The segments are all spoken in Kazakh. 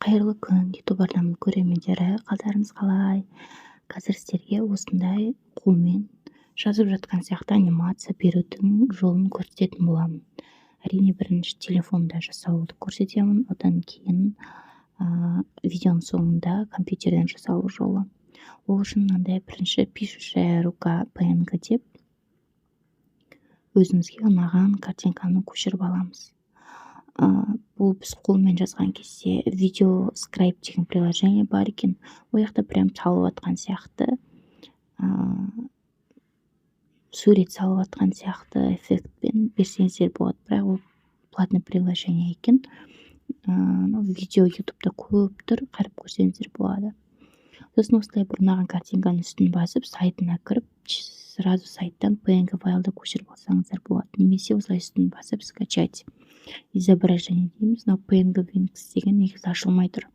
Қайырлы күн, YouTube арнамның көрермендері, қалдарыңыз қалай? Қазір сіздерге осындай қолмен жазып жатқан сияқты анимация берудің жолын көрсететін боламын. Әрине, бірінші телефонда жасауды көрсетемін, одан кейін видеоның соңында компьютерден жасалу жолы. Ол үшін мынандай бірінші пишущая рука PNG деп өзімізге ұнаған картинканы көшіріп аламыз. Бұл біз қолмен жазған кезде видео скрайп деген приложение бар екен. Ол жақта прям салып атқан сияқты, сурет салып атқан сияқты эффектпен берсеңіздер болады. Бірақ ол платный приложение екен. Видео ютубта көп тұр, қарап көрсеңіздер болады. Сосын осылай бір ұнаған картинканың үстін басып, сайтына кіріп, сразу сайттан PNG файлды көшіріп алсаңыздар болады. Немесе осылай үстін басып скачать изображение дейміз. PNG Wings деген негізі ашылмай тұр.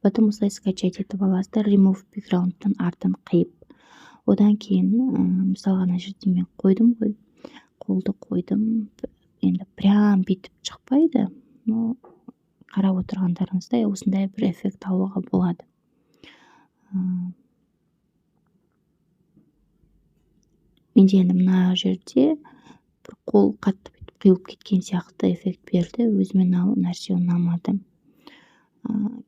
Потом осылай скачать етіп аласыздар, remove background'тан артын қиып. Одан кейін, мысалға ана жерде мен қойдым ғой, қолды қойдым. Енді прям бетіп шықпайды, но қарап отырғандарыңыздай осындай бір эффект алуға болады. Менде енді мына жерде бір қол қатты қиылып кеткен сияқты эффект берді. Өзіме нәрсе ұнамады.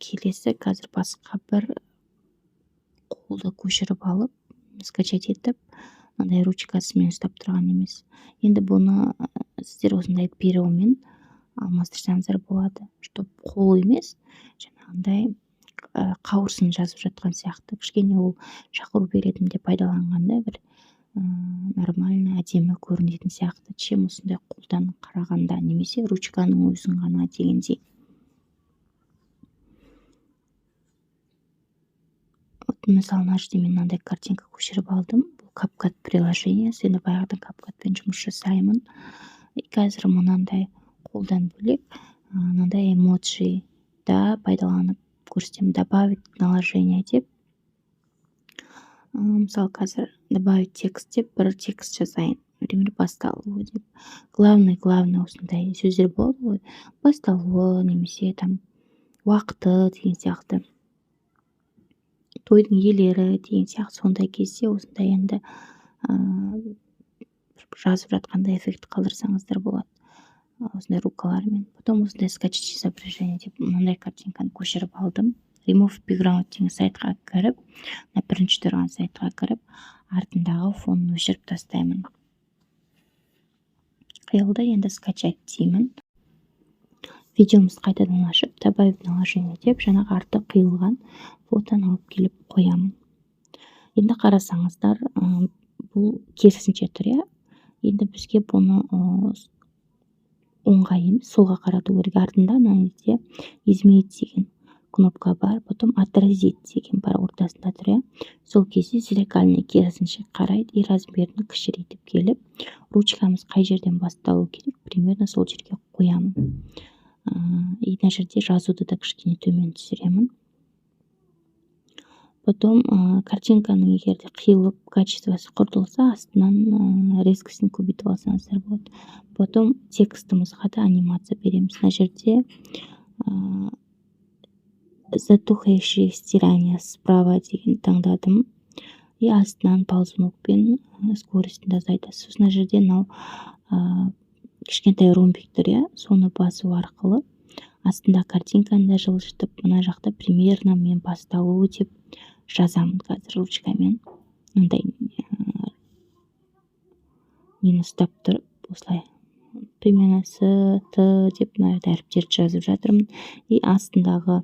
Келесі қазір басқа бір қолды көшіріп алып, скачать етіп, мынандай ручкасымен ұстап тұрған емес. Енді бұны сіздер осындай перомен алмастырсаңыздар болады, чтоб қол емес, жаңағындай қауырсын жазып жатқан сияқты. Кішкене ол шақыру беретінде пайдаланғанда бір нормально әдемі көрінетін сияқты, чем осындай қолдан қарағанда, немесе ручканың өзін ғана дегендей. Мысалы, мына жерде мен мынандай картинка көшіріп алдым. Бұл CapCut приложениесі. Енді баяғыдан CapCutпен жұмыс жасаймын. Қазір мынандай қолдан бөлек, мынандай эмоджи да пайдаланып көрсетемін. Добавить наложение деп. Мысалы, қазір добавить текст деп, бір текст жазайын. Например, басталуы деп. Главный осындай сөздер болады ғой. Басталуы, немесе там уақыты деген сияқты. Тойдың иелері деген сияқты. Сондай кезде осындай енді жазып жатқанда эффект қалдырсаңыздар болады. Осындай рукалармен. Потом осындай скачать изображение деп мынандай картинканы көшіріп алдым. Remove background деген сайтқа кіріп, бірінші тұрған сайтқа кіріп, артындағы фонын өшіріп тастаймын. Қиылды, енді скачать деймін. Видеомыз қайтадан ашып, добавить наложение деп, жаңағы арты қиылған фотоны алып келіп қоямын. Енді қарасаңыздар, бұл керісінше тұр. Енді бізге бұны оңға емес, солға қарату керек. Артында мынандай изменить деген кнопка бар, потом отразить деген бар ортасында тұр. Сол кезде зеркальный керісінше қарайды и размерін кішірейтіп келіп, ручкамыз қай жерден басталу керек, примерно сол жерге қоямын. И мына жерде жазуды да кішкене төмен түсіремін. Потом картинканың егерде қиылып, качествосы құртылса, астынан резкісін көбейтіп алсаңыздар болады. Потом текстімізға да анимация береміз. Мына жерде затухающее стирание справа деген таңдадым. И астынан ползунокпен скоростьін азайтасыз. Сосын мына жерде кішкентай ромбик тұр, соны басу арқылы астында картинканы да жылжытып, мына жақта примерно мен басталуы деп жазамын қазір ручкамен. Мындай нені ұстап тұрып, осылай примерно С-Т деп әріптерді жазып жатырмын. И астындағы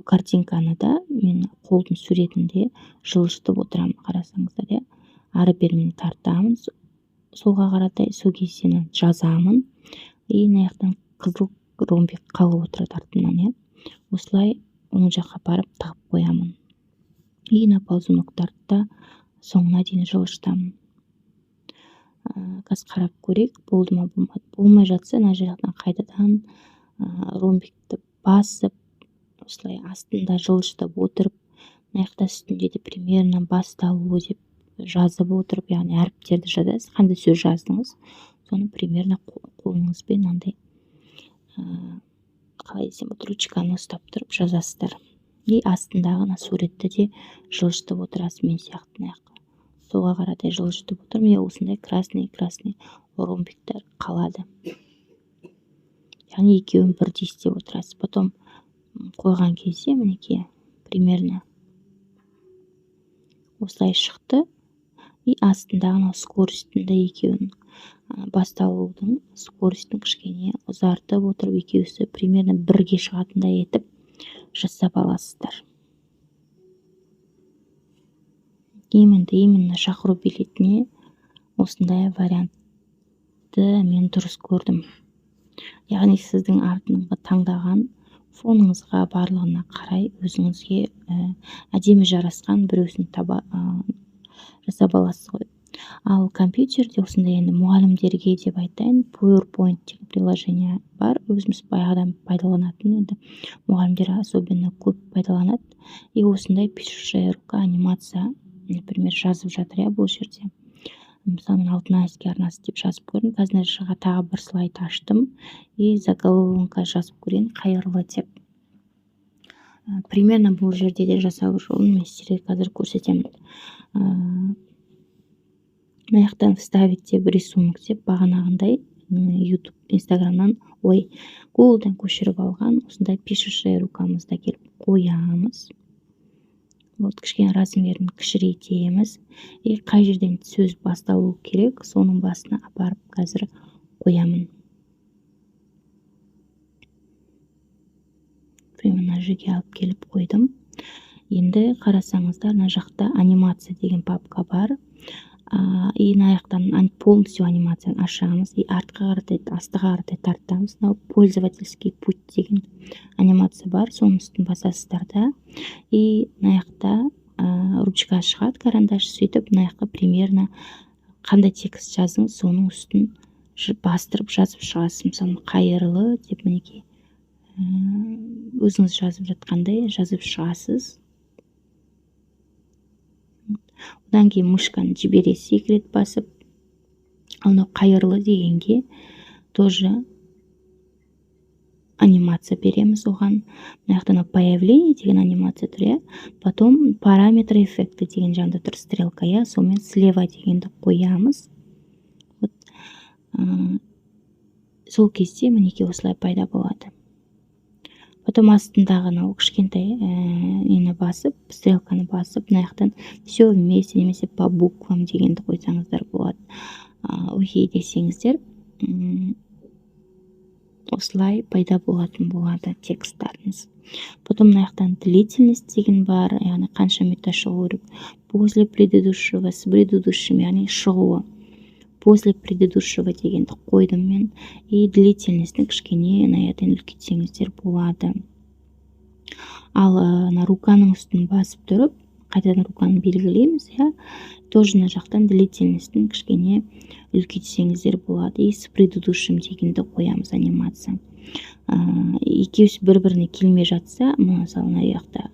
картинканы да мен қолдың суретінде жылжытып отырамын, қарасаңыздар. Ары бермен тартамын, солға қаратай, сол кезде жазамын. И мына жақтан қызыл ромбик қалып отырады артынан. Осылай оң жаққа барып тығып қоямын. И ползуноктарды да соңына дейін жылжытамын. Қазір қарап көрейік, болды ма, болмады. Болмай жатса, мына жақтан қайтадан ромбикті басып, осылай астында жылжытып отырып, мына жақта үстінде де примерно басталуы деп жазып отырып, яғни әріптерді жазасыз, қандай сөз жаздыңыз, соны примерно қолыңызбен андай қалай десем болады, ручканы ұстап тұрып жазасыздар. И астындағы ана суретті де жылжытып отырасыз, мен сияқты мына жаққа. Соға қаратай жылжытып отырмын, и осындай красный ромбиктер қалады. Яғни екеуін бірдей істеп отырасыз. Потом қойған кезде мінекей примерно осылай шықты. И астындағы скоростьтің екеуін басталудың скоростьтің кішкене ұзартып отырып, екеуісі примерно бірге шығатындай етіп жасап аласыздар. Именно шақыру билетіне осындай вариантты мен дұрыс көрдім. Яғни сіздің артыңғы таңдаған фоныңызға барлығына қарай өзіңізге әдемі жарасқан біреусін жасап аласыз ғой. Ал компьютерде осындай енді мұғалімдерге деп айтайын, PowerPoint деген приложение бар, өзіміз баяғыдан пайдаланатын, енді мұғалімдер особенно көп пайдаланады. И осындай пишущая рука анимация, например, жазып жатыр бұл жерде. Мысалы мен Алтынайский арнасы деп жазып көрдім. Қазір тағы бір слайд аштым и заголовокқа жазып көрейін, қайырлы деп. Примерно бұл жерде де жасау жолын мен сіздерге қазір көрсетемін. Мына жақтан вставить деп рисунок деп бағанағындай YouTube, Instagram'нан, Google'дан көшіріп алған осындай пишущая рукамызда келіп қоямыз. Кішкене размерін кішірейтеміз. И қай жерден сөз басталу керек, соның басына апарып қазір қоямын. Примерно жерге алып келіп қойдым. Енді қарасаңыздар, мына жақта анимация деген папка бар. И мына жақтан полностью анимацияны ашамыз. И артқа қаратай, астыға қаратай тартамыз. Пользовательский путь деген анимация бар, соның үстін басасыздар да. И мына жақта ручка шығады, карандаш, сөйтіп мына жаққа примерно қандай текст жазыңыз, соның үстін бастырып жазып шығасыз. Мысалы қайырлы деп мінекей өзіңіз жазып жатқандай жазып шығасыз. Одан кейін мышканы жібересіз, екі рет басып. Ал қайырлы дегенге тоже анимация береміз оған. Мына жақтан появление деген анимация тұр, потом параметры эффекты деген жанында тұр, стрелка, сонымен слева дегенді қоямыз. Сол кезде мінекей осылай пайда болады. Потом астындағы кішкентай нені басып, стрелканы басып, мына жақтан все вместе немесе по буквам дегенді қойсаңыздар болады. Окей десеңіздер, осылай пайда болатын болады тексттарыңыз. Потом мына жақтан длительность деген бар, яғни қанша минутта шығу керек. После предыдущего, с предыдущим, яғни шығуы. После предыдущего дегенді қойдым мен. И длительностьні кішкене наятын үлкейтсеңіздер болады. Ал руканың үстін басып тұрып, қайтадан руканы белгілейміз, тоже мына жақтан длительностьні кішкене үлкейтсеңіздер болады. И с предыдущим дегенді қоямыз анимация. Екеуісі бір-біріне келмей жатса, мысалы мына жақта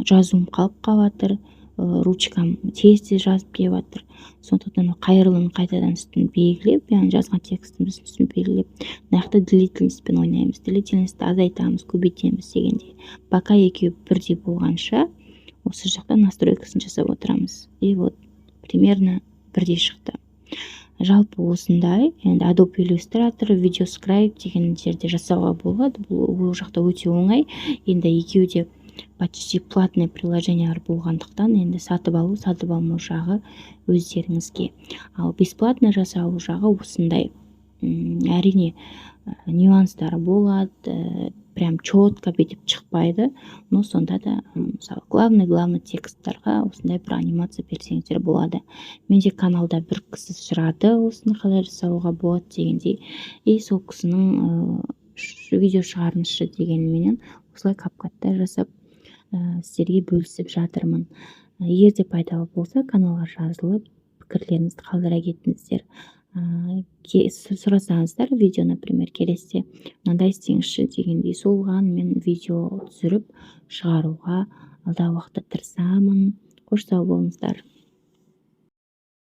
жазуым қалып қалатыр, ручкам тез жазып келіп жатыр. Сондықтан қайырлыны қайтадан үстін белгілеп, яғни жазған текстіміздің үстін белгілеп, мына жақта длительностьпен ойнаймыз. Длительностьті азайтамыз, көбейтеміз дегенде. Пока екеуі бірдей болғанша, осы жақта настройкасын жасап отырамыз. И примерно бірдей шықты. Жалпы осындай, енді Adobe Illustrator, VideoScribe деген жерде жасауға болады. Бұл жақта өте оңай. Енді екеуі де почти платный приложениялар болғандықтан, енді сатып алу, сатып алмау жағы өздеріңізге. Ал бесплатно жасалу жағы осындай. Әрине нюанстары болады, прям четко бетіп шықпайды, но сонда да мысалы главный тексттарға осындай бір анимация берсеңіздер болады. Менде каналда бір кісі сұрады, осыны қалай жасауға болады дегендей, и сол кісінің видео шығарыңызшы дегенменен осылай капкатта жасап сіздерге бөлісіп жатырмын. Егер де пайдалы болса, каналға жазылып, пікірлеріңізді қалдыра кетіңіздер. Сұрасаңыздар, видео, например, келесте мынандай істеңізші дегендей, солған мен видео түсіріп шығаруға алдағы уақытта тырысамын. Қош сау болыңыздар.